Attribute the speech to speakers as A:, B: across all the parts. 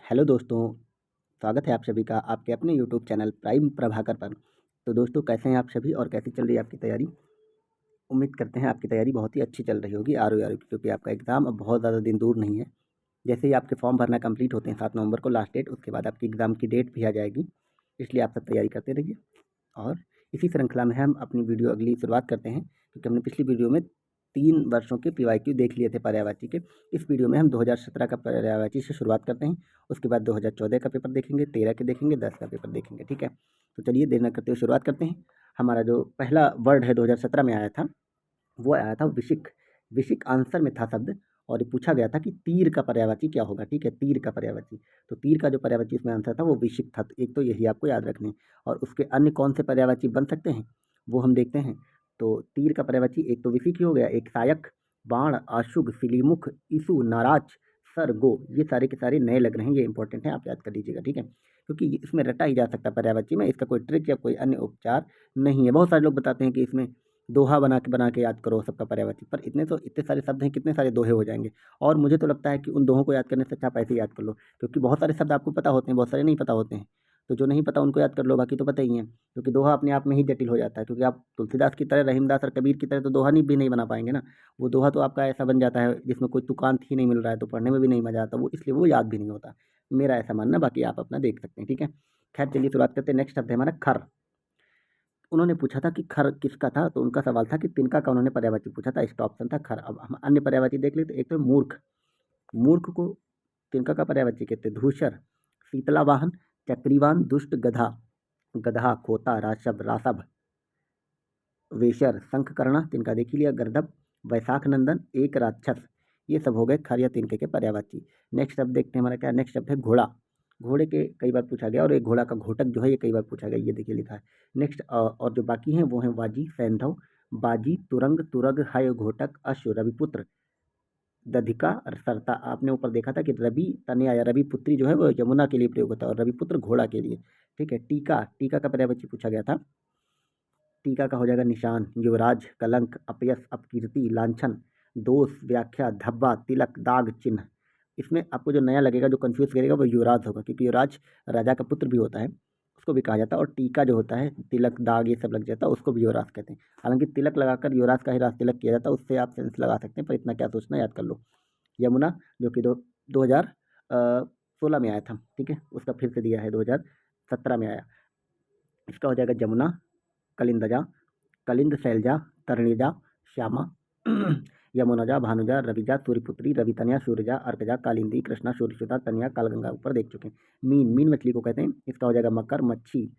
A: Hello दोस्तों, स्वागत है आप सभी का आपके अपने यूट्यूब चैनल प्राइम प्रभाकर पर। तो दोस्तों, कैसे हैं आप सभी और कैसी चल रही है आपकी तैयारी? उम्मीद करते हैं आपकी तैयारी बहुत ही अच्छी चल रही होगी आर की, क्योंकि आपका एग्ज़ाम अब बहुत ज़्यादा दिन दूर नहीं है। जैसे ही आपके फॉर्म भरना कंप्लीट होते हैं 7 नवंबर को लास्ट डेट, उसके बाद आपकी एग्ज़ाम की डेट भी आ जाएगी। इसलिए आप सब तैयारी करते रहिए। और इसी श्रृंखला में हम अपनी वीडियो अगली शुरुआत करते हैं, क्योंकि हमने पिछली वीडियो में 3 वर्षों के पीवाईक्यू देख लिए थे पर्यायवाची के। इस वीडियो में हम 2017 का पर्यायवाची से शुरुआत करते हैं। उसके बाद 2014 का पेपर देखेंगे, 13 के देखेंगे, 10 का पेपर देखेंगे। ठीक है, तो चलिए देर न करते हुए शुरुआत करते हैं। हमारा जो पहला वर्ड है 2017 में आया था, वो आया था विशिक। विशिक आंसर में था शब्द, और ये पूछा गया था कि तीर का पर्यायवाची क्या होगा। ठीक है, तीर का पर्यायवाची। तो तीर का जो पर्यायवाची इसमें आंसर था वो विशिक था। तो एक तो यही आपको याद रखने, और उसके अन्य कौन से पर्यायवाची बन सकते हैं वो हम देखते हैं। तो तीर का पर्यायवाची एक तो विशिक ही हो गया, एक सायक, बाण, आशुग, सिलीमुख, ईसु, नाराज, सर, गो। ये सारे के सारे नए लग रहे हैं, ये इंपॉर्टेंट है, आप याद कर लीजिएगा। ठीक है, क्योंकि इसमें रटा ही जा सकता है पर्यायवाची में, इसका कोई ट्रिक या कोई अन्य उपचार नहीं है। बहुत सारे लोग बताते हैं कि इसमें दोहा बना के याद करो सबका पर्यायवाची, पर इतने सारे शब्द हैं, कितने सारे दोहे हो जाएंगे। और मुझे तो लगता है कि उन दोहों को याद करने से अच्छा आप ऐसे ही याद कर लो, क्योंकि बहुत सारे शब्द आपको पता होते हैं, बहुत सारे नहीं पता होते हैं। तो जो नहीं पता उनको याद कर लो, बाकी तो पता ही है। क्योंकि दोहा अपने आप में ही जटिल हो जाता है, क्योंकि आप तुलसीदास की तरह, रहीमदास और कबीर की तरह तो दोहा नहीं भी नहीं बना पाएंगे ना। वो दोहा तो आपका ऐसा बन जाता है जिसमें कोई तुकांत ही नहीं मिल रहा है, तो पढ़ने में भी नहीं मजा आता, वो इसलिए वो याद भी नहीं होता। मेरा ऐसा मानना, बाकी आप अपना देख सकते हैं। ठीक है, खैर चलिए शुरुआत करते हैं। नेक्स्ट शब्द है हमारा खर। उन्होंने पूछा था कि खर किसका था, तो उनका सवाल था कि तिनका का उन्होंने पर्यायवाची पूछा था, इसका ऑप्शन था खर। अब हम अन्य पर्यायवाची देख लेते। एक तो मूर्ख। मूर्ख को तिनका का पर्यायवाची कहते हैं धूसर, शीतला वाहन, चक्रीवान, दुष्ट, गधा। गधा, खोता, राशब, रासभ, वेशर, शंखकर्णा, तिनका देख ही लिया, गर्दभ, वैशाख नंदन, एक राक्षस। ये सब हो गए खर या तिनके के पर्यायवाची। नेक्स्ट शब्द देखते हैं हमारा क्या। नेक्स्ट शब्द है घोड़ा। घोड़े के कई बार पूछा गया, और एक घोड़ा का घोटक जो है ये कई बार पूछा गया, ये देखिए लिखा है। नेक्स्ट और जो बाकी हैं वो हैं वाजी, सैंधव, बाजी, तुरंग, तुरग, हय, घोटक, अश्व, रविपुत्र, दधिका और सरता। आपने ऊपर देखा था कि रवि तनया या रवि पुत्री जो है वो यमुना के लिए प्रयोग होता है, और रविपुत्र घोड़ा के लिए। ठीक है, टीका। टीका का पर्यायवाची पूछा गया था। टीका का हो जाएगा निशान, युवराज, कलंक, अपयश, अपकीर्ति, लांछन, दोष, व्याख्या, धब्बा, तिलक, दाग, चिन्ह। इसमें आपको जो नया लगेगा, जो कंफ्यूज करेगा, वो युवराज होगा, क्योंकि युवराज राजा का पुत्र भी होता है, उसको भी कहा जाता है। और टीका जो होता है, तिलक, दाग, ये सब लग जाता है, उसको भी युवराज कहते हैं। हालांकि तिलक लगाकर युवराज का ही राज तिलक किया जाता है, उससे आप सेंस लगा सकते हैं, पर इतना क्या सोचना, याद कर लो। यमुना, जो कि 2016 में आया था। ठीक है, उसका फिर से दिया है 2017 में आया। इसका हो जाएगा जमुना, कलिंदजा, कलिंद, शैलजा, तरणिजा, श्यामा, यमुनजा, भानुजा, रविजा, सूर्यपुत्री, रवितनया, सूर्यजा, अर्कजा, कालिंदी, कृष्णा, सूर्यसुधा, तनया, कालगंगा। ऊपर देख चुके हैं। मीन। मीन मछली को कहते हैं, इसका हो जाएगा मकर, मच्छी,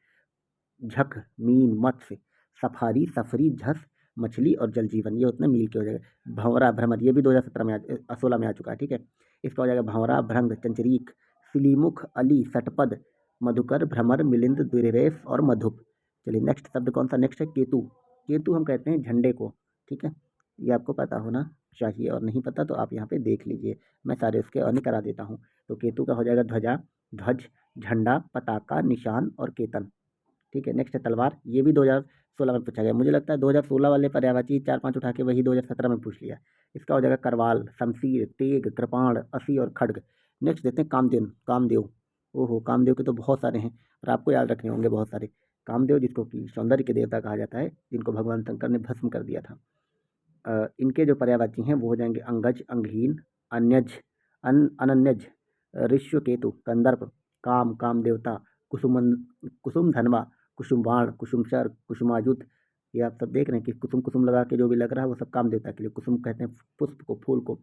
A: झक, मीन, मत्स्य, सफारी, सफरी, झस, मछली और जल जीवन। ये उतने मील के हो जाएगा। भंवरा, भ्रमर, ये भी 2017 में 16 में आ चुका है। ठीक है, इसका हो जाएगा भंवरा, भ्रंग, चंचरीक, सिलीमुख, अली, सटपद, मधुकर, भ्रमर, मिलिंद, द्विरेफ और मधुप। चलिए नेक्स्ट शब्द कौन सा। नेक्स्ट है केतु। केतु हम कहते हैं झंडे को। ठीक है, ये आपको पता होना चाहिए, और नहीं पता तो आप यहाँ पे देख लीजिए, मैं सारे उसके अन्य करा देता हूँ। तो केतु का हो जाएगा ध्वजा, ध्वज, झंडा, पताका, निशान और केतन। ठीक है, नेक्स्ट है तलवार। ये भी 2016 में पूछा गया। मुझे लगता है 2016 वाले पर्यायवाची 4-5 उठा के वही 2017 में पूछ लिया। इसका हो जाएगा करवाल, शमशीर, तेग, कृपाण, असी और खड्ग। नेक्स्ट देते हैं कामदेव। कामदेव, ओहो, कामदेव के तो बहुत सारे हैं, पर आपको याद रखने होंगे बहुत सारे। कामदेव, जिसको कि सौंदर्य के देवता कहा जाता है, जिनको भगवान शंकर ने भस्म कर दिया था। इनके जो पर्यायवाची हैं वो हो जाएंगे अंगज, अंगहीन, अन्यज, अनन्यज, ऋष्वकेतु, कंदर्प, काम, काम देवता, कुसुमन, कुसुम धनवा, कुसुमबाण, कुसुमचर, कुसुमायुध। ये आप सब देख रहे हैं कि कुसुम कुसुम लगा के जो भी लग रहा है वो सब काम देवता के लिए। कुसुम कहते हैं पुष्प को, फूल को।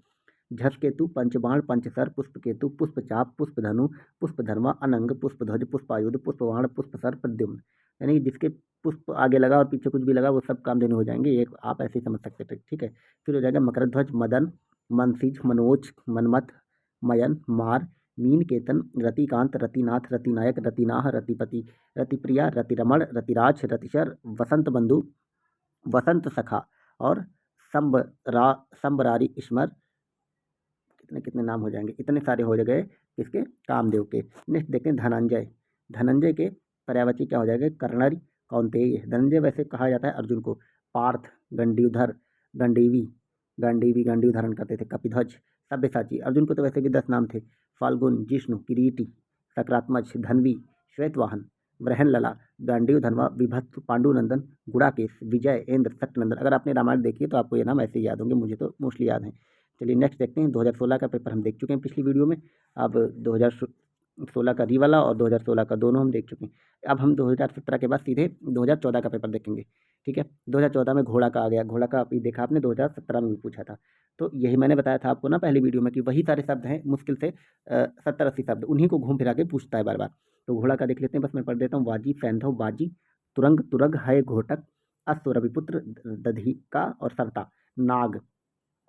A: झस केतु, पंचबाण, पंचसर, पुष्प केतु, पुष्प चाप, पुष्प धनु, पुष्प धर्मा, अनंग, पुष्प ध्वज, पुष्पायुध, पुष्पबाण, पुष्पसर, प्रद्युम्न। यानी कि जिसके पुष्प आगे लगा और पीछे कुछ भी लगा वो सब कामधेनु हो जाएंगे। ये आप ऐसे ही समझ सकते थे। ठीक है, फिर हो जाएगा मकर ध्वज, मदन, मनसीज, मनोज, मनमथ, मयन, मार, मीन, केतन, रतिकांत, रतिनाथ, रतिनायक, रतिनाह, रतिपति, रतिप्रिया, रतिरमण, रतिराज, रतिशर, वसंत बंधु, वसंत सखा और संबरारी ईश्वर। कितने कितने नाम हो जाएंगे, इतने सारे हो गए किसके, कामदेव के। नेक्स्ट देखते हैं धनंजय। धनंजय के पर्यायवाची क्या हो जाएगा, कर्णरी, कौंतेय। धनंजय वैसे कहा जाता है अर्जुन को। पार्थ, गंडीवधर, गंडीवी, गांडीवी, गांडीव धारण करते थे, कपिध्वज, सब्यसाची। अर्जुन को तो वैसे भी 10 नाम थे। फाल्गुन, जिष्णु, किरीटी, सकृत्मज, धन्वी, श्वेतवाहन, वृहनलला, गांडीव, धनवा, विभत्स, पांडुनंदन, गुड़ाकेश, विजय, इंद्र, सत्यनंदन। अगर आपने रामायण देखी है तो आपको ये नाम ऐसे ही याद होंगे, मुझे तो मोस्टली याद हैं। चलिए नेक्स्ट देखते हैं। 2016 का पेपर हम देख चुके हैं पिछली वीडियो में। अब 2016 का री वाला और 2016 का दोनों हम देख चुके हैं। अब हम 2017 के बाद सीधे 2014 का पेपर देखेंगे। ठीक है, 2014 में घोड़ा का आ गया। घोड़ा का अभी देखा आपने, 2017 में भी पूछा था। तो यही मैंने बताया था आपको ना पहली वीडियो में कि वही सारे शब्द हैं, मुश्किल से 70-80 शब्द, उन्हीं को घूम फिरा के पूछता है बार बार। तो घोड़ा का देख लेते हैं, बस मैं पढ़ देता हूँ। वाजी, सैंधव, बाजी, तुरंग, तुरग, है, घोटक, अश्व, रविपुत्र, दधिका और सरता, नाग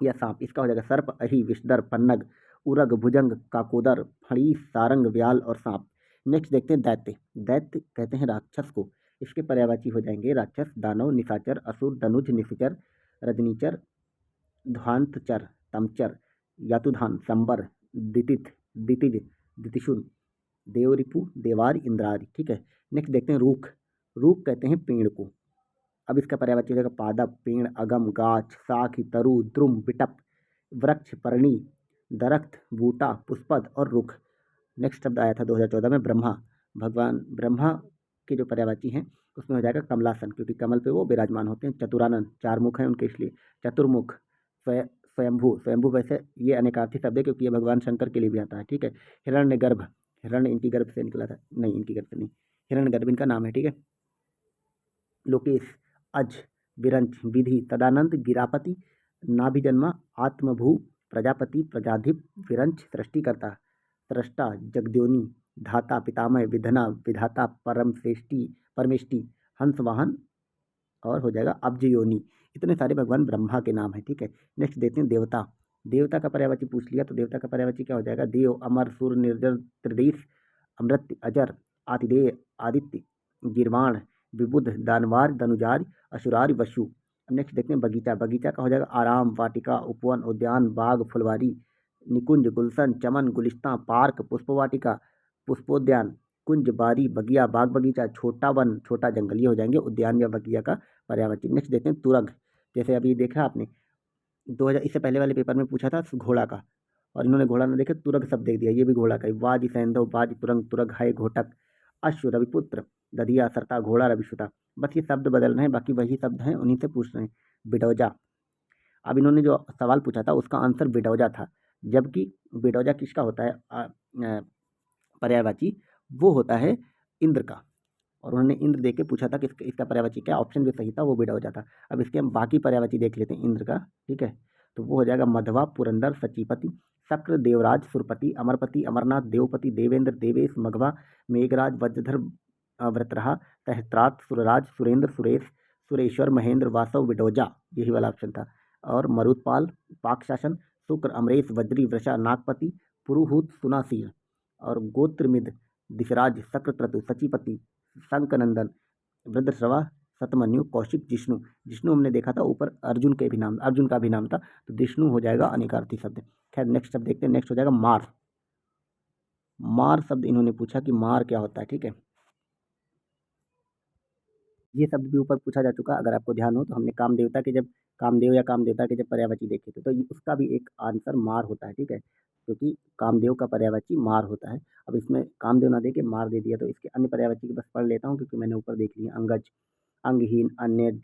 A: या सांप। इसका हो जाएगा सर्प, अहि, विषधर, पन्नग, उरग, भुजंग, काकोदर, फणीस, सारंग, व्याल और सांप। नेक्स्ट देखते हैं दैत्य। दैत्य कहते हैं राक्षस को। इसके पर्यायवाची हो जाएंगे राक्षस, दानव, निशाचर, असुर, दनुज, निशाचर, रजनीचर, ध्वांतचर, तमचर, यातुधान, संबर, दितिथ, दितिज, दितिशुन, देवरिपु, देवार, इंद्रारी। ठीक है, नेक्स्ट देखते हैं रूख। रूख कहते हैं पेड़ को। अब इसका पर्यायवाची हो जाएगा पादप, पेड़, अगम, गाछ, शाख, तरु, द्रुम, बिटप, वृक्ष, पर्णी, दरख्त, बूटा, पुष्पद और रुख। नेक्स्ट शब्द आया था 2014 में ब्रह्मा। भगवान ब्रह्मा के जो पर्यायवाची हैं उसमें हो जाएगा कमलासन, क्योंकि कमल पे वो विराजमान होते हैं। चतुरानन, 4 मुख हैं उनके इसलिए। चतुर्मुख, स्वयंभू। स्वयंभू वैसे ये अनेकार्थी शब्द है क्योंकि ये भगवान शंकर के लिए भी आता है। ठीक है, हिरण्य गर्भ, हिरण्य इनकी गर्भ से निकला था, नहीं इनकी गर्भ से नहीं, हिरण्य गर्भ इनका नाम है। ठीक है, लोकेश, अज, विरंच, विधि, तदानंद, गिरापति, नाभिजन्मा, आत्मभू, प्रजापति, प्रजाधिप, विरंच, सृष्टिकर्ता, सृष्टा, जगद्योनि, धाता, पितामह, विधना, विधाता, परमश्रेष्ठी, परमेष्टि, हंसवाहन और हो जाएगा अब्ज योनि। इतने सारे भगवान ब्रह्मा के नाम है। ठीक है, नेक्स्ट देते हैं देवता। देवता का पर्यायवाची पूछ लिया तो देवता का पर्यायवाची क्या हो जाएगा? देव, अमर, सुर, निर्जर, त्रिदेश, अमृत, अजर, आतिदेय, आदित्य, गिरवाण, विबुध, दानवार, दनुजार, असुरार, वशु। नेक्स्ट देखते हैं बगीचा। बगीचा का हो जाएगा आराम, वाटिका, उपवन, उद्यान, बाग, फुलवारी, निकुंज, गुलशन, चमन, गुलिस्तां, पार्क, पुष्पवाटिका, पुष्पोद्यान, कुंज, बारी, बगिया, बाग बगीचा, छोटा वन, छोटा जंगल। ये हो जाएंगे उद्यान या बगिया का पर्यायवाची। नेक्स्ट देखते हैं तुरग। जैसे अभी देखा आपने 2000 इससे पहले वाले पेपर में पूछा था घोड़ा का, और इन्होंने घोड़ा ना देखे तुरग शब्द देख दिया, ये भी घोड़ा का ही। वाज, सैंधव, बाज, तुरंग, तुरग, है, घोटक, अश्व, रविपुत्र, दधिया, सरता, घोड़ा, रविसुता। बस ये शब्द बदल रहे हैं, बाकी वही शब्द हैं, उन्हीं से पूछ रहे हैं। बिडौजा, अब इन्होंने जो सवाल पूछा था उसका आंसर बिडौजा था, जबकि बिडौजा किसका होता है पर्यायवाची? वो होता है इंद्र का। और उन्होंने इंद्र देख के पूछा था कि इसका पर्यायवाची क्या? ऑप्शन जो सही था वो बिडौजा था। अब इसके हम बाकी पर्यायवाची देख लेते हैं इंद्र का। ठीक है, तो वो हो जाएगा मधवा, पुरंदर, सचीपति, शक्र, देवराज, सुरपति, अमरपति, अमरनाथ, देवपति, देवेंद्र, देवेश, मघवा, मेघराज, वज्रधर, व्रतरहा, सहस्त्रार्थ, सुरराज, सुरेंद्र, सुरेश, सुरेश्वर, महेंद्र, वासव, बिडौजा, यही वाला ऑप्शन था। और मरुदपाल, पाकशासन, शुक्र, अमरेश, वज्री, वृषा, नागपति, पुरुहूत, सुनासीर और गोत्रमिद, दिशराज, शक्रत्रतु, सचीपति, शंकनंदन, वृद्धश्रवा, शतमन्यु, कौशिक, जिष्णु। जिष्णु हमने देखा था ऊपर अर्जुन के भी नाम, अर्जुन का भी नाम था, तो जिष्णु हो जाएगा अनेकार्थी शब्द। खैर नेक्स्ट शब्द देखते हैं। नेक्स्ट हो जाएगा मार। मार शब्द इन्होंने पूछा कि मार क्या होता है। ठीक है, ये शब्द भी ऊपर पूछा जा चुका। अगर आपको ध्यान हो तो हमने कामदेवता के जब कामदेव या कामदेवता के जब पर्यायवाची देखे थे तो उसका भी एक आंसर मार होता है। ठीक है, क्योंकि कामदेव का पर्यायवाची मार होता है। अब इसमें कामदेव ना दे के मार दे दिया, तो इसके अन्य पर्यायवाची की बस पढ़ लेता हूँ क्योंकि मैंने ऊपर देख लिया। अंगज, अंगहीन, अन्यज,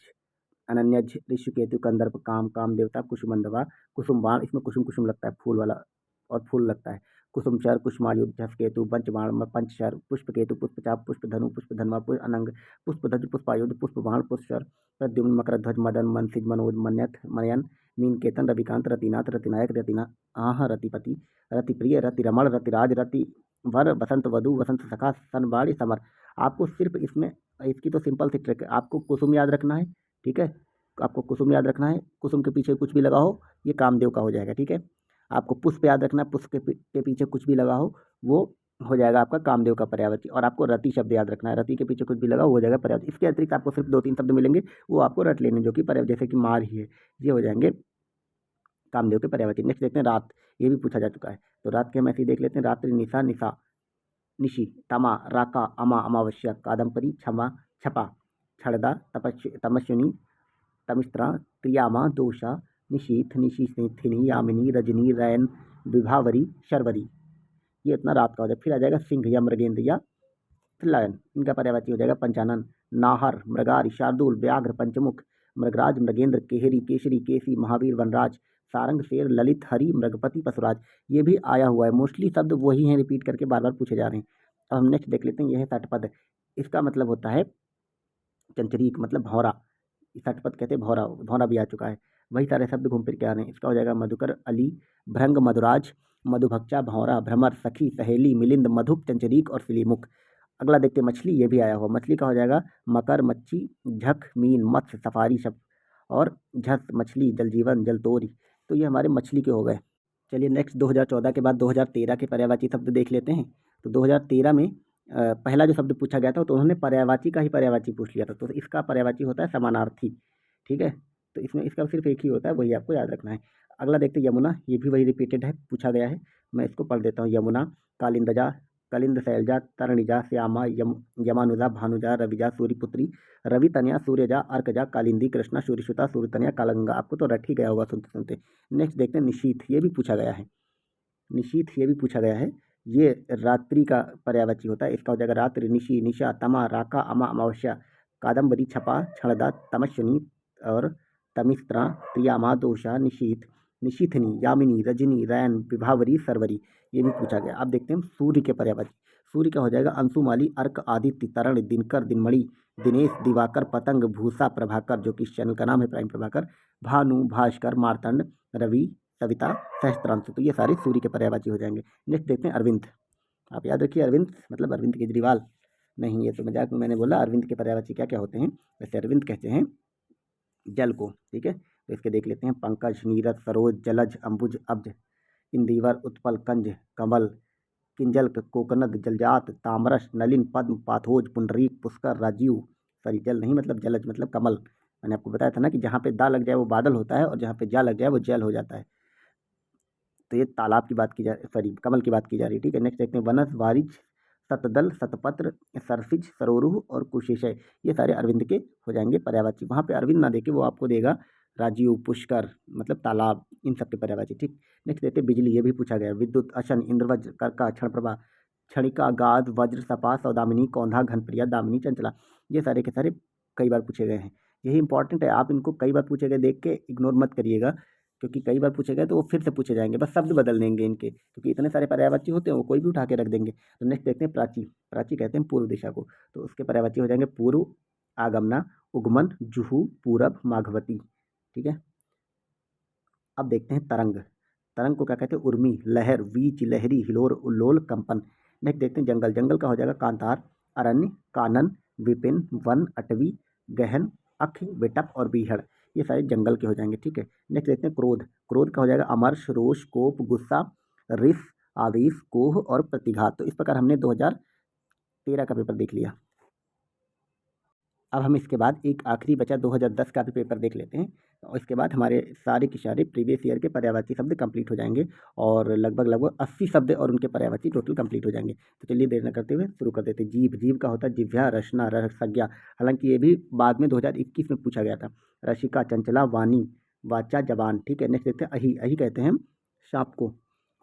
A: अनन्यज, ऋषिकेतु, कंदर्प, काम, काम देवता, कुसुमंडवा, कुसुम बाण, इसमें कुसुम कुसुम लगता है फूल वाला, और फूल लगता है। कुसुमचर, कुसुमायुध, झसकेतु, पंचबाण, पंचशर, पुष्पकेतु, पुष्पचाप, पुष्पधनु, पुष्पधनवा, अनंग, पुष्पध्वज, पुष्पायुध, पुष्पबाण, पुष्पशर, प्रद्युम्न, मकरध्वज, मदन, मनसिज, मनोज, मन्यथ, मयन, मीनकेतन, रविकांत, रतिनाथ, रतिनायक, रतिना आह, रतिपति, रतिप्रिय, रतिरमण, रतिराज, रति वर, वसंत वधु, वसंत सखा, सनबाड़ी, समर। आपको सिर्फ इसमें इसकी तो सिंपल सी ट्रिक है, आपको कुसुम याद रखना है। ठीक है, आपको कुसुम याद रखना है, कुसुम के पीछे कुछ भी लगा हो ये कामदेव का हो जाएगा। ठीक है, आपको पुष्प याद रखना है, पुष्प के पीछे कुछ भी लगा हो वो हो जाएगा आपका कामदेव का पर्यायवाची। और आपको रति शब्द याद रखना है, रति के पीछे कुछ भी लगा हो जाएगा पर्यायवाची। इसके अतिरिक्त आपको सिर्फ 2-3 शब्द मिलेंगे, वो आपको रट लेने, जो कि पर्याय जैसे कि मार ही है, ये हो जाएंगे कामदेव के पर्यायवाची। नेक्स्ट देखते हैं रात। ये भी पूछा जा चुका है, तो रात के हम ऐसे ही देख लेते हैं। रात्रि, निशा, निशा, निशि, तमा, राका, अमा, अमावस्या, कादम्बरी, क्षमा, छपा, छड़दा, तमस्विनी, तमिस्त्रा, त्रियामा, दोषा, निशीथ, निशीथिनी, यामिनी, रजनी, रैन, विभावरी, शर्वरी। ये इतना रात का हो जाएगा। फिर आ जाएगा सिंह या मृगेंद्र या लायन, इनका पर्यायवाची हो जाएगा पंचानन। नाहर, मृगारी, शार्दूल, व्याघ्र, पंचमुख, मृगराज, मृगेंद्र, केहरी, केसरी, केसी, महावीर, वनराज, सारंग, शेर, ललित, हरि, मृगपति, पशुराज। ये भी आया हुआ है, मोस्टली शब्द वही हैं, रिपीट करके बार बार पूछे जा रहे हैं। अब हम नेक्स्ट देख लेते हैं, यह है षटपद। इसका मतलब होता है चंचरीक, मतलब भौरा। षटपद कहते हैं भौरा, भौरा भी आ चुका है। वही सारे शब्द घूम फिर के आ रहे हैं। इसका हो जाएगा मधुकर, अली, भृंग, मधुराज, मधुभक्षा, भौरा, भ्रमर, सखी, सहेली, मिलिंद, मधुप, चंचरीक और सिलीमुख। अगला देखते हैं मछली, ये भी आया हुआ। मछली का हो जाएगा मकर, मच्छी, झक, मीन, मत्स्य, सफारी शब्द और झस, मछली, जल जीवन, जल तोरी। तो ये हमारे मछली के हो गए। चलिए नेक्स्ट 2014 के बाद 2013 के पर्यायवाची शब्द देख लेते हैं। तो 2013 में पहला जो शब्द पूछा गया था तो उन्होंने पर्यायवाची का ही पर्यायवाची पूछ लिया था। तो इसका पर्यायवाची होता है समानार्थी। ठीक है, तो इसमें इसका सिर्फ एक ही होता है, वही आपको याद रखना है। अगला देखते हैं यमुना, ये भी वही रिपीटेड है, पूछा गया है। मैं इसको पढ़ देता हूँ। यमुना, कालिंदजा, कलिंद, शैलजा, तरणिजा, श्यामा, यमानुजा, भानुजा, रविजा, सूर्यपुत्री, रवि तनया, सूर्यजा, अर्कजा, कालिंदी, कृष्णा, सूर्यसुता, सूर्यतनया, कालगंगा। आपको तो रट ही गया होगा सुनते सुनते। नेक्स्ट देखते हैं निशीथ, ये भी पूछा गया है। निशीथ ये भी पूछा गया है। ये रात्रि का पर्यायवाची होता है। इसका हो जाएगा रात्रि, निशी, निशा, तमा, राका, अमा, अमावस्या, कादम्बरी, छपा, क्षणदा, तमस्विनी और तमिस्त्रा, प्रिया, मादोषा, निशीथ, निशीथनी, यामिनी, रजनी, रैन, विभावरी, सरवरी। ये भी पूछा गया। अब देखते हैं सूर्य के पर्यायवाची। सूर्य का हो जाएगा अंशुमाली, अर्क, आदित्य, तरण, दिनकर, दिनमणि, दिनेश, दिवाकर, पतंग, भूषा, प्रभाकर, जो कि इस चैनल का नाम है प्राइम प्रभाकर, भानु, भास्कर, मार्तंड, रवि, सविता, सहस्त्रांशु। तो ये सारे सूर्य के पर्यायवाची हो जाएंगे। नेक्स्ट देखते हैं अरविंद। आप याद रखिए, अरविंद मतलब अरविंद केजरीवाल नहीं, ये तो मजाक में मैंने बोला। अरविंद के पर्यायवाची क्या क्या होते हैं। वैसे अरविंद कहते हैं जल को। ठीक है, तो इसके देख लेते हैं। पंकज, नीरज, सरोज, जलज, अंबुज, अब्ज, इंदिवर, उत्पल, कंज, कमल, किंजल, कोकनद, जलजात, तामरस, नलिन, पद्म, पाथोज, पुंडरीक, पुष्कर, राजीव। सॉरी, जल नहीं मतलब जलज मतलब कमल। मैंने आपको बताया था ना कि जहाँ पे दा लग जाए वो बादल होता है और जहाँ पे जा लग जाए वो जल हो जाता है। तो ये तालाब की बात की जा, सॉरी कमल की बात की जा रही है। ठीक है, नेक्स्ट देखते हैं वनस, वारिज, सतदल, सतपत्र, सरसिज, सरोरुह और कुशेशय। ये सारे अरविंद के हो जाएंगे पर्यायवाची। वहाँ पे अरविंद ना देके वो आपको देगा राजीव, पुष्कर मतलब तालाब, इन सब के पर्यायवाची। ठीक, नेक्स्ट देखते हैं बिजली, ये भी पूछा गया। विद्युत, अशन, इंद्रवज्र, कर्का, क्षण प्रभा, क्षणिका, गाद, वज्र, सपा, सौदामिनी, कौंधा, घनप्रिया, दामिनी, चंचला। ये सारे के सारे कई बार पूछे गए हैं। यही इंपॉर्टेंट है, आप इनको कई बार पूछे गए देख के इग्नोर मत करिएगा, क्योंकि कई बार पूछे गए तो वो फिर से पूछे जाएंगे, बस शब्द बदल देंगे इनके, क्योंकि इतने सारे पर्यायवाची होते हैं वो कोई भी उठा के रख देंगे। तो नेक्स्ट देखते हैं प्राची। प्राची कहते हैं पूर्व दिशा को, तो उसके पर्यायवाची हो जाएंगे पूर्व, आगमना, उगमन, जुहू, पूरब, माघवती। ठीक है, अब देखते हैं तरंग। तरंग को क्या कहते हैं। उर्मी, लहर, वीच, लहरी, हिलोर, उल्लोल, कंपन। नेक्स्ट देखते हैं जंगल। जंगल का हो जाएगा कांतार, अरण्य, कानन, विपिन, वन, अटवी, गहन, अक्ष, विटप और बीहड़। ये सारे जंगल के हो जाएंगे। ठीक है, नेक्स्ट देखते हैं क्रोध। क्रोध का हो जाएगा अमर्ष, रोष, कोप, गुस्सा, रिस, आवेश, कोह और प्रतिघात। तो इस प्रकार हमने 2013 का पेपर देख लिया। अब हम इसके बाद एक आखिरी बचा 2010 का भी पेपर देख लेते हैं, और इसके बाद हमारे सारे के सारे प्रीवियस ईयर के पर्यायवाची शब्द कंप्लीट हो जाएंगे, और लगभग 80 शब्द और उनके पर्यायवाची टोटल कंप्लीट हो जाएंगे। तो चलिए देर न करते हुए शुरू कर देते हैं। जीभ, जीभ का होता है जिह्वा, रचना, रसज्ञा। हालांकि ये भी बाद में 2021 में पूछा गया था। रसिका, चंचला, वाणी, वाचा, जबान। ठीक है, नेक्स्ट देखते हैं अही। अही कहते हैं सांप को।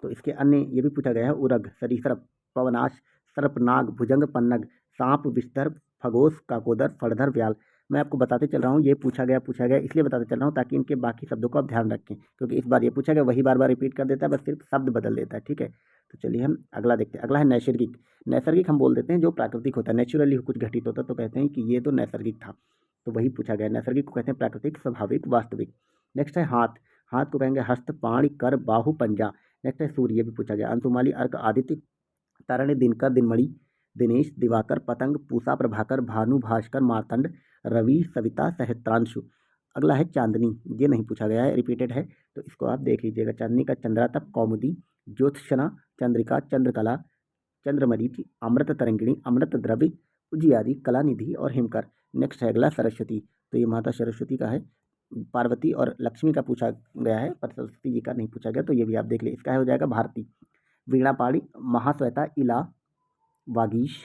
A: तो इसके अन्य ये भी पूछा गया है। उरग, सरीसृप, पवनाश, सर्पनाग, भुजंग, पन्नग, सांप, विस्तर, खगोश, काकोदर, फड़धर, व्याल। मैं आपको बताते चल रहा हूँ, ये पूछा गया इसलिए बताते चल रहा हूँ ताकि इनके बाकी शब्दों को आप ध्यान रखें, क्योंकि इस बार ये पूछा गया वही बार बार रिपीट कर देता है, बस सिर्फ शब्द बदल देता है। ठीक है, तो चलिए हम अगला देखते हैं। अगला है नैसर्गिक। नैसर्गिक हम बोल देते हैं जो प्राकृतिक होता है, नेचुरली कुछ घटित होता है, तो कहते हैं कि ये तो नैसर्गिक था, तो वही पूछा गया। नैसर्गिक को कहते हैं प्राकृतिक, स्वाभाविक, वास्तविक। नेक्स्ट है हाथ। हाथ को कहेंगे हस्त, पाण, कर, बाहु, पंजा। नेक्स्ट है सूर्य, ये भी पूछा गया। अंशुमाली, अर्क, आदित्य, तारण्य, दिनकर, दिनमणि, दिनेश, दिवाकर, पतंग, पूषा, प्रभाकर, भानु, भास्कर, मार्तंड, रवि, सविता, सहस्त्रांशु। अगला है चांदनी। ये नहीं पूछा गया है, रिपीटेड है, तो इसको आप देख लीजिएगा। चांदनी का चंद्रातप, कौमुदी, ज्योत्सना, चंद्रिका, चंद्रकला, चंद्रमरीचि, अमृत तरंगिणी, अमृत द्रव्य, उजियारी, कलानिधि और हिमकर। नेक्स्ट है अगला सरस्वती। तो ये माता सरस्वती का है। पार्वती और लक्ष्मी का पूछा गया है, पर सरस्वती जी का नहीं पूछा गया, तो ये भी आप देख ले। इसका हो जाएगा भारती, वीणापाणी, महाश्वेता, इला, वागीश,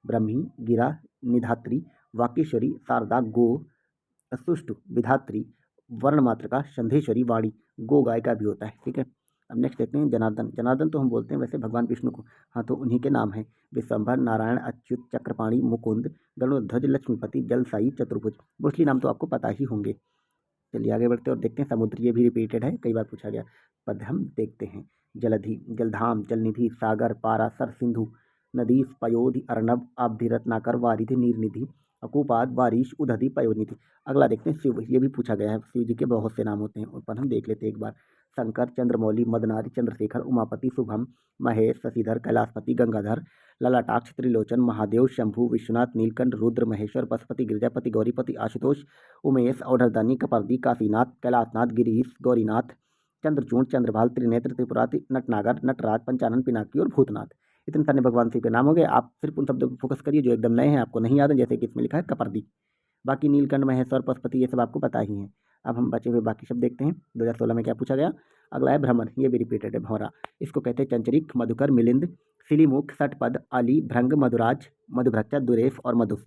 A: ब्रह्मी, गिरा, निधात्री, वाकेश्वरी, शारदा, गो, सुष्टु, विधात्री, वर्णमातृका, संधेश्वरी, वाणी। गो गाय का भी होता है। ठीक है, अब नेक्स्ट देखते हैं जनार्दन। जनार्दन तो हम बोलते हैं वैसे भगवान विष्णु को, हाँ तो उन्हीं के नाम हैं विश्वम्भर, नारायण, अच्युत, चक्रपाणि, मुकुंद, गरुड़ध्वज, लक्ष्मीपति, जलसाई, चतुर्भुज। मोस्टली नाम तो आपको पता ही होंगे। चलिए आगे बढ़ते हैं और देखते हैं समुद्र, ये भी रिपीटेड है, कई बार पूछा गया। पद हम देखते हैं। जलधि, जलधाम, जलनिधि, सागर, पारा, सर, सिंधु, नदी, पयोधि, अर्णव, आब्धि, रत्नाकर, वारिधि, नीरनिधि, अकूपाद, वारिश, उदधि, पयोनिधि। अगला देखते हैं शिव, ये भी पूछा गया है, शिव जी के बहुत से नाम होते हैं, उन पर हम देख लेते हैं एक बार। शंकर, चंद्रमौली, मदनारी, चंद्रशेखर, उमापति, शुभम, महेश, शशिधर, कैलाशपति, गंगाधर, ललाटाक्ष, त्रिलोचन, महादेव, शंभु, विश्वनाथ, नीलकंठ, रुद्र, महेश्वर, पशुपति, गिरिजापति, गौरीपति, आशुतोष, उमेश, औढ़रदानी, कपर्दी, काशीनाथ, कैलाशनाथ, गिरीश, गौरीनाथ, चंद्रचूड़, चंद्रभाल, त्रिनेत्र, त्रिपुराति, नटनागर, नटराज, पंचानन, पिनाकी और भूतनाथ। इतने सारे भगवान शिव के नाम हो गए। आप सिर्फ उन शब्दों पर फोकस करिए जो एकदम नए हैं, आपको नहीं याद है, जैसे कि इसमें लिखा है कपर्दी। बाकी नीलकंठ, महेश्वर, पशुपति ये सब आपको पता ही हैं। अब हम बचे हुए बाकी शब्द देखते हैं। 2016 में क्या पूछा गया। अगला है भ्रमर, ये भी रिपीटेड है, भौरा। इसको कहते हैं चंचरिक, मधुकर, मिलिंद, सिलीमुख, सटपद, अली, भृंग, मधुराज, मधुभ्रचा, दुरेफ और मधुस।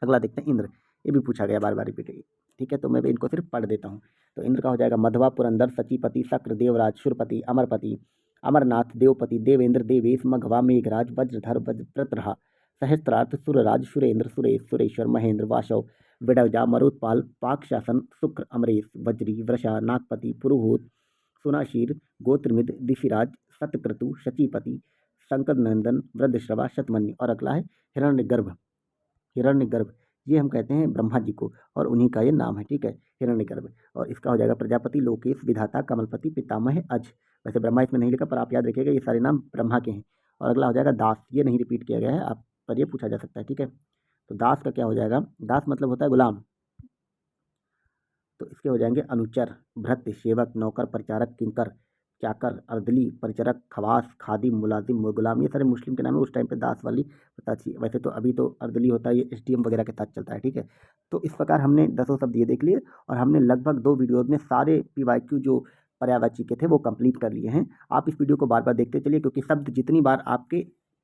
A: अगला देखते हैं इंद्र, ये भी पूछा गया बार बार रिपीटेड। ठीक है, तो मैं भी इनको सिर्फ पढ़ देता हूँ। तो इंद्र का हो जाएगा मधवा, पुरंदर, सचीपति, शक्र, देवराज, शुरपति, अमरपति, अमरनाथ, देवपति, देवेंद्र, देवेश, मघवा, मेघराज, वज्रधर, वज्रप्रतरहा, सहस्त्रार्थ, सुरराज, सुरेंद्र, सुरेश, सुरेश्वर, महेंद्र, वाशव, विडवजा, मरुत्पाल, पाकशासन, शुक्र, अमरेश, वज्री, वृषा, नागपति, पुरुहूत, सुनाशीर, गोत्रमिद, दिशिराज, सतक्रतु, शचीपति, शंकरनंदन, वृद्धश्रवा, शतमन्य। और अगला है हिरण्यगर्भ। हिरण्यगर्भ ये हम कहते हैं ब्रह्मा जी को, और उन्हीं का ये नाम है। ठीक है, हिरण्यगर्भ। और इसका हो जाएगा प्रजापति, लोकेश, विधाता, कमलपति, पितामह, अज। वैसे ब्रह्मा इसमें नहीं लिखा, पर आप याद रखिएगा ये सारे नाम ब्रह्मा के हैं। और अगला हो जाएगा दास, ये नहीं रिपीट किया गया है, आप पर ये पूछा जा सकता है। ठीक है, तो दास का क्या हो जाएगा। दास मतलब होता है गुलाम, तो इसके हो जाएंगे अनुचर, भृत्य, सेवक, नौकर, परिचारक, किंकर, चाकर, अर्दली, परिचरक, खवास, खादिम, मुलाजिम, गुलाम। ये सारे मुस्लिम के नाम है, उस टाइम पे दास वाली पता थी। वैसे तो अभी तो अर्दली होता है, ये एसडीएम वगैरह के साथ चलता है। ठीक है, तो इस प्रकार हमने 10 शब्द ये देख लिए, और हमने लगभग 2 वीडियोज़ में सारे पीवाईक्यू जो पर्यायवाची के थे वो कंप्लीट कर लिए हैं। आप इस वीडियो को बार बार देखते चलिए, क्योंकि शब्द जितनी बार आपके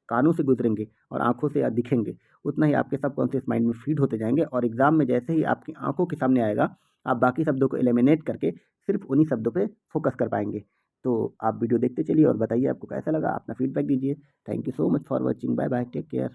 A: कानों से गुजरेंगे और आंखों से दिखेंगे, उतना ही आपके सबकॉन्शियस माइंड में फीड होते जाएंगे, और एग्जाम में जैसे ही आपकी आंखों के सामने आएगा, आप बाकी शब्दों को एलिमिनेट करके सिर्फ उन्हीं शब्दों पे फोकस कर पाएंगे। तो आप वीडियो देखते चलिए और बताइए आपको कैसा लगा, अपना फीडबैक दीजिए। Thank you so much for watching, bye bye, take care.